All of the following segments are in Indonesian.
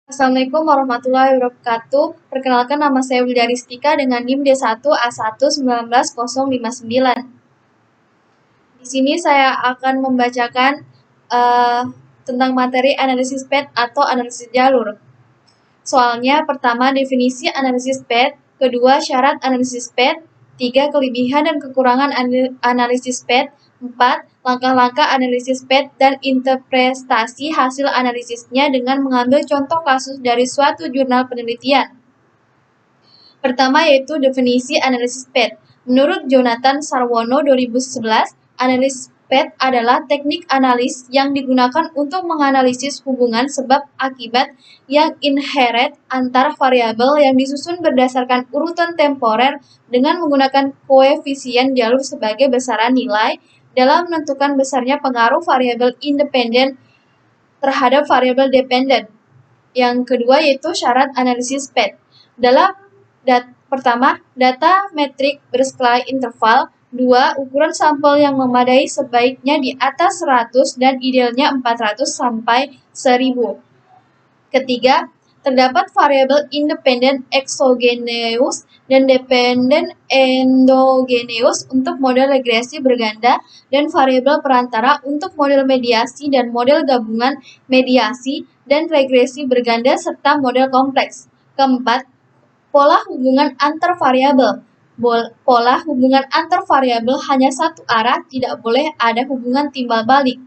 Assalamualaikum warahmatullahi wabarakatuh. Perkenalkan nama saya Wilda Ristika dengan NIM D1A1191059. Di sini saya akan membacakan tentang materi analisis PET atau analisis jalur. Soalnya pertama definisi analisis PET, kedua syarat analisis PET, 3 kelebihan dan kekurangan analisis PET, 4 langkah-langkah analisis PET dan interpretasi hasil analisisnya dengan mengambil contoh kasus dari suatu jurnal penelitian. Pertama yaitu definisi analisis PET. Menurut Jonathan Sarwono 2011, analisis PET adalah teknik analis yang digunakan untuk menganalisis hubungan sebab akibat yang inherent antar variabel yang disusun berdasarkan urutan temporer dengan menggunakan koefisien jalur sebagai besaran nilai dalam menentukan besarnya pengaruh variabel independen terhadap variabel dependen. Yang kedua yaitu syarat analisis PET. Dalam pertama, data metrik berskala interval. 2. Ukuran sampel yang memadai sebaiknya di atas 100 dan idealnya 400 sampai 1000. Ketiga, terdapat variabel independen exogenous dan dependen endogenous untuk model regresi berganda dan variabel perantara untuk model mediasi dan model gabungan mediasi dan regresi berganda serta model kompleks. Keempat, pola hubungan antar variabel. Pola hubungan antar variabel hanya satu arah, tidak boleh ada hubungan timbal balik.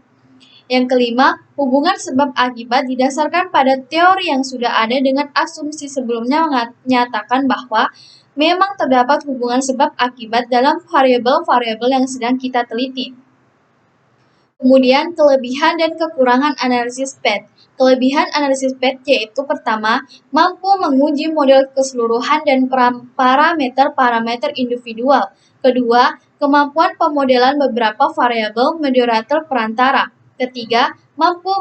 Yang kelima, hubungan sebab akibat didasarkan pada teori yang sudah ada dengan asumsi sebelumnya menyatakan bahwa memang terdapat hubungan sebab akibat dalam variabel-variabel yang sedang kita teliti. Kemudian, kelebihan dan kekurangan analisis PET. Kelebihan analisis PET yaitu pertama, mampu menguji model keseluruhan dan parameter-parameter individual. Kedua, kemampuan pemodelan beberapa variabel moderator perantara. Ketiga, mampu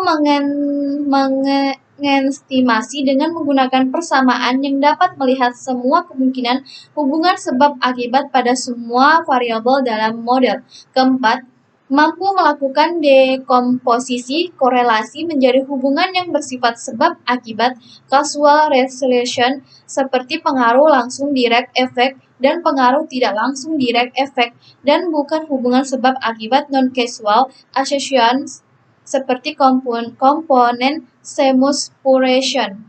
mengestimasi dengan menggunakan persamaan yang dapat melihat semua kemungkinan hubungan sebab akibat pada semua variabel dalam model. Keempat, mampu melakukan dekomposisi korelasi menjadi hubungan yang bersifat sebab akibat causal relation seperti pengaruh langsung direct effect dan pengaruh tidak langsung direct effect dan bukan hubungan sebab akibat non-causal associations seperti komponen semuspuration.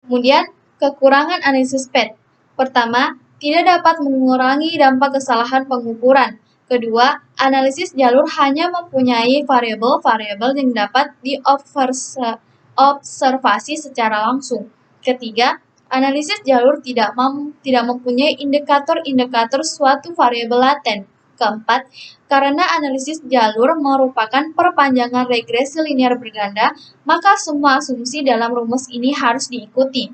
Kemudian, kekurangan analisis PET. Pertama, tidak dapat mengurangi dampak kesalahan pengukuran. Kedua, analisis jalur hanya mempunyai variabel-variabel yang dapat diobservasi secara langsung. Ketiga, analisis jalur tidak mempunyai indikator-indikator suatu variabel laten. Keempat, karena analisis jalur merupakan perpanjangan regresi linear berganda, maka semua asumsi dalam rumus ini harus diikuti.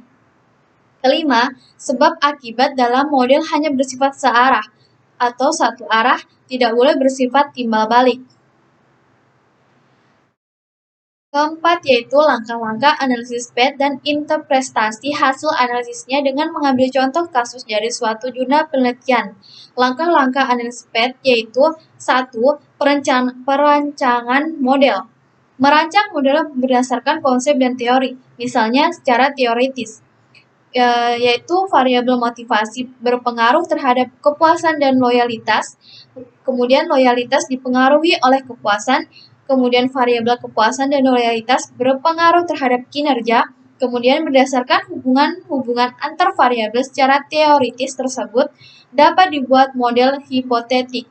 Kelima, sebab akibat dalam model hanya bersifat searah atau satu arah, tidak boleh bersifat timbal balik. Keempat yaitu langkah-langkah analisis PET dan interpretasi hasil analisisnya dengan mengambil contoh kasus dari suatu jurnal penelitian. Langkah-langkah analisis PET yaitu 1. Perancangan model. Merancang model berdasarkan konsep dan teori, misalnya secara teoritis, yaitu variabel motivasi berpengaruh terhadap kepuasan dan loyalitas. Kemudian loyalitas dipengaruhi oleh kepuasan. Kemudian variabel kepuasan dan loyalitas berpengaruh terhadap kinerja. Kemudian berdasarkan hubungan antar variabel secara teoritis tersebut dapat dibuat model hipotetik.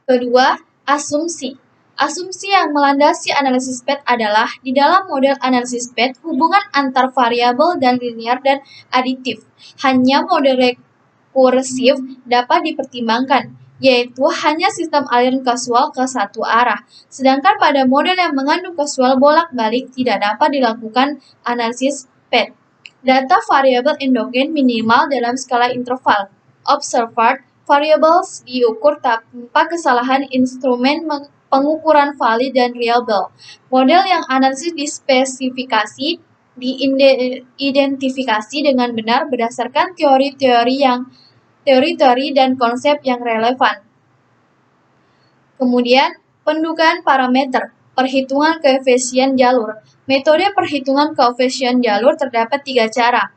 Kedua, asumsi. Asumsi yang melandasi analisis PET adalah di dalam model analisis PET hubungan antar variabel dan linear dan aditif. Hanya model rekursif dapat dipertimbangkan, yaitu hanya sistem aliran kausal ke satu arah. Sedangkan pada model yang mengandung kausal bolak-balik tidak dapat dilakukan analisis PET. Data variabel endogen minimal dalam skala interval. Observed variables diukur tanpa kesalahan instrumen pengukuran valid dan reliable. Model yang analisis dispesifikasi diidentifikasi dengan benar berdasarkan teori-teori dan konsep yang relevan. Kemudian, pendugaan parameter. Perhitungan koefisien jalur. Metode perhitungan koefisien jalur terdapat 3 cara,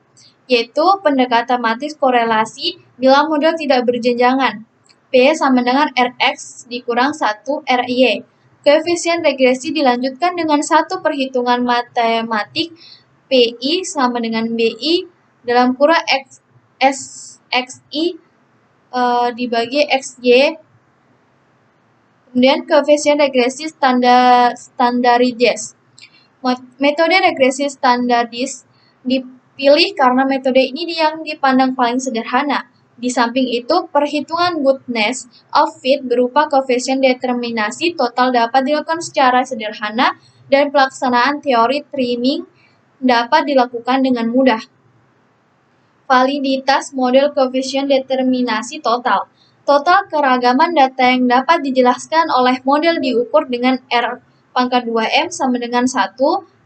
yaitu pendekatan matris korelasi bila model tidak berjenjangan. P sama dengan Rx dikurang 1 Ry. Koefisien regresi dilanjutkan dengan satu perhitungan matematik PI sama dengan BI dalam kurang XI dibagi XY. Kemudian koefisien regresi standarized. Metode regresi standaris dipilih karena metode ini yang dipandang paling sederhana. Di samping itu, perhitungan goodness of fit berupa koefisien determinasi total dapat dilakukan secara sederhana dan pelaksanaan teori trimming dapat dilakukan dengan mudah. Validitas model koefisien determinasi total. Total keragaman data yang dapat dijelaskan oleh model diukur dengan R pangkat 2M sama dengan 1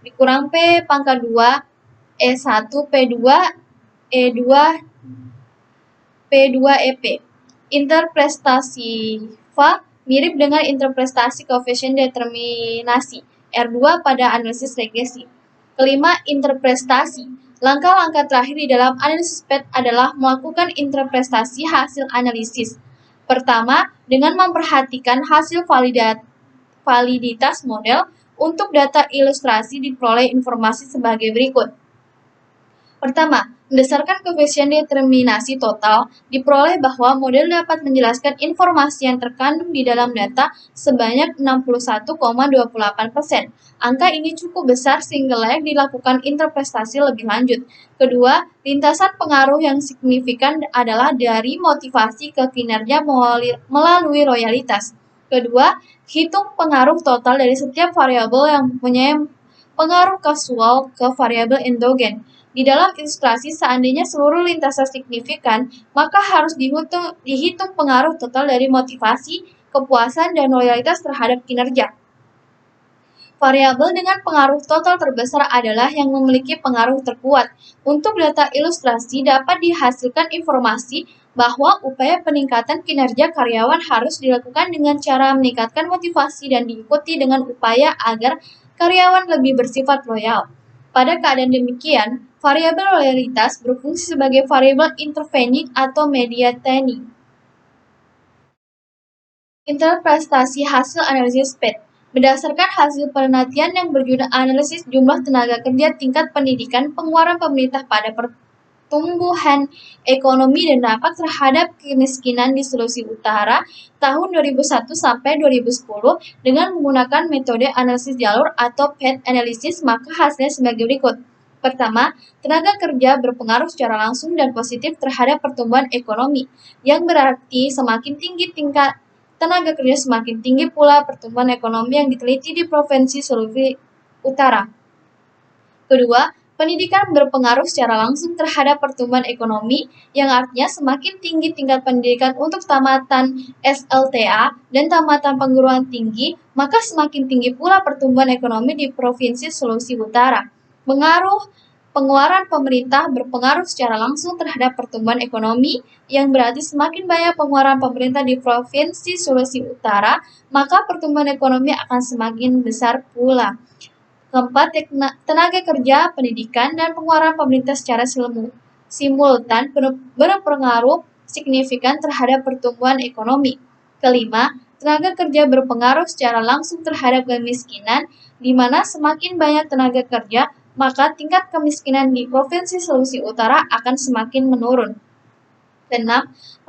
dikurang P pangkat 2 E1 P2 E2 P2 EP. Interpretasi FA mirip dengan interpretasi koefisien determinasi R2 pada analisis regresi. Kelima, interpretasi. Langkah-langkah terakhir di dalam analisis PET adalah melakukan interpretasi hasil analisis. Pertama, dengan memperhatikan hasil validitas model, untuk data ilustrasi diperoleh informasi sebagai berikut. Pertama, berdasarkan koefisien determinasi total, diperoleh bahwa model dapat menjelaskan informasi yang terkandung di dalam data sebanyak 61,28%. Angka ini cukup besar sehingga layak dilakukan interpretasi lebih lanjut. Kedua, lintasan pengaruh yang signifikan adalah dari motivasi ke kinerja melalui loyalitas. Kedua, hitung pengaruh total dari setiap variabel yang mempunyai pengaruh kasual ke variabel endogen. Di dalam ilustrasi, seandainya seluruh lintasan signifikan, maka harus dihitung pengaruh total dari motivasi, kepuasan, dan loyalitas terhadap kinerja. Variabel dengan pengaruh total terbesar adalah yang memiliki pengaruh terkuat. Untuk data ilustrasi dapat dihasilkan informasi bahwa upaya peningkatan kinerja karyawan harus dilakukan dengan cara meningkatkan motivasi dan diikuti dengan upaya agar karyawan lebih bersifat loyal. Pada keadaan demikian, variabel loyalitas berfungsi sebagai variabel intervening atau mediating. Interpretasi hasil analisis PET. Berdasarkan hasil penelitian yang berjudul analisis jumlah tenaga kerja tingkat pendidikan pengeluaran pemerintah pada pertumbuhan ekonomi dan dampak terhadap kemiskinan di Sulawesi Utara tahun 2001 sampai 2010 dengan menggunakan metode analisis jalur atau PET analysis, maka hasilnya sebagai berikut. Pertama, tenaga kerja berpengaruh secara langsung dan positif terhadap pertumbuhan ekonomi, yang berarti semakin tinggi tingkat tenaga kerja semakin tinggi pula pertumbuhan ekonomi yang diteliti di Provinsi Sulawesi Utara. Kedua, pendidikan berpengaruh secara langsung terhadap pertumbuhan ekonomi, yang artinya semakin tinggi tingkat pendidikan untuk tamatan SLTA dan tamatan perguruan tinggi, maka semakin tinggi pula pertumbuhan ekonomi di Provinsi Sulawesi Utara. Pengeluaran pemerintah berpengaruh secara langsung terhadap pertumbuhan ekonomi, yang berarti semakin banyak pengeluaran pemerintah di Provinsi Sulawesi Utara, maka pertumbuhan ekonomi akan semakin besar pula. Keempat, tenaga kerja, pendidikan, dan pengeluaran pemerintah secara simultan berpengaruh signifikan terhadap pertumbuhan ekonomi. Kelima, tenaga kerja berpengaruh secara langsung terhadap kemiskinan, di mana semakin banyak tenaga kerja, maka tingkat kemiskinan di Provinsi Sulawesi Utara akan semakin menurun. 6.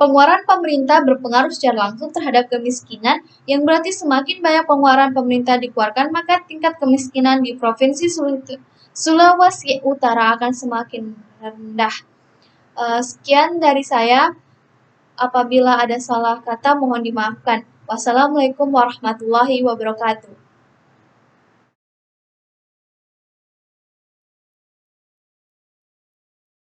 Pengeluaran pemerintah berpengaruh secara langsung terhadap kemiskinan, yang berarti semakin banyak pengeluaran pemerintah dikeluarkan, maka tingkat kemiskinan di Provinsi Sulawesi Utara akan semakin rendah. Sekian dari saya. Apabila ada salah kata mohon dimaafkan. Wassalamualaikum warahmatullahi wabarakatuh.